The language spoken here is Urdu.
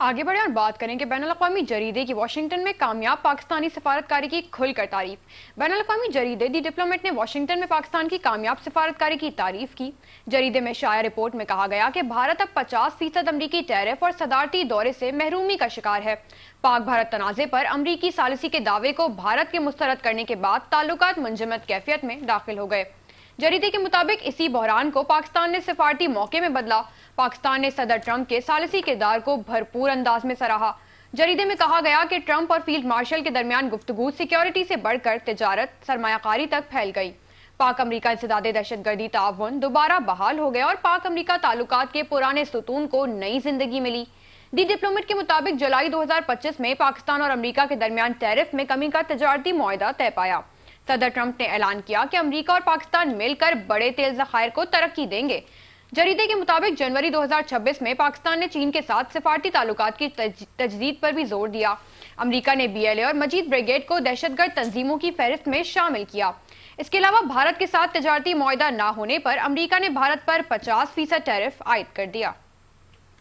آگے بڑھیں اور بات کریں کہ بین الاقوامی جریدے کی واشنگٹن میں کامیاب پاکستانی سفارتکاری کی کھل کر تعریف۔ بین الاقوامی جریدے دی ڈپلومیٹ نے واشنگٹن میں پاکستان کی کامیاب سفارتکاری کی تعریف کی۔ جریدے میں شائع رپورٹ میں کہا گیا کہ بھارت اب 50% امریکی ٹیرف اور صدارتی دورے سے محرومی کا شکار ہے۔ پاک بھارت تنازع پر امریکی ثالثی کے دعوے کو بھارت کے مسترد کرنے کے بعد تعلقات منجمد کیفیت میں داخل ہو گئے۔ جریدے کے مطابق اسی بحران کو پاکستان نے سفارتی موقع میں بدلا۔ پاکستان نے صدر ٹرمپ کے ثالثی کردار کو بھرپور انداز میں سراہا۔ جریدے میں کہا گیا کہ ٹرمپ اور فیلڈ مارشل کے درمیان گفتگو سیکیورٹی سے بڑھ کر تجارت، سرمایہ کاری تک پھیل گئی۔ پاک امریکہ انسداد دہشت گردی تعاون دوبارہ بحال ہو گیا اور پاک امریکہ تعلقات کے پرانے ستون کو نئی زندگی ملی۔ دی ڈپلومیٹ کے مطابق جولائی 2025 میں پاکستان اور امریکہ کے درمیان ٹیرف میں کمی کا تجارتی معاہدہ طے پایا۔ صدر ٹرمپ نے اعلان کیا کہ امریکہ اور پاکستان مل کر بڑے تیل ذخائر کو ترقی دیں گے۔ جریدے کے مطابق جنوری 2026 میں پاکستان نے چین کے ساتھ سفارتی تعلقات کی تجدید پر بھی زور دیا۔ امریکہ نے BLA اور مجید بریگیڈ کو دہشت گرد تنظیموں کی فہرست میں شامل کیا۔ اس کے علاوہ بھارت کے ساتھ تجارتی معاہدہ نہ ہونے پر امریکہ نے بھارت پر 50% ٹیرف عائد کر دیا۔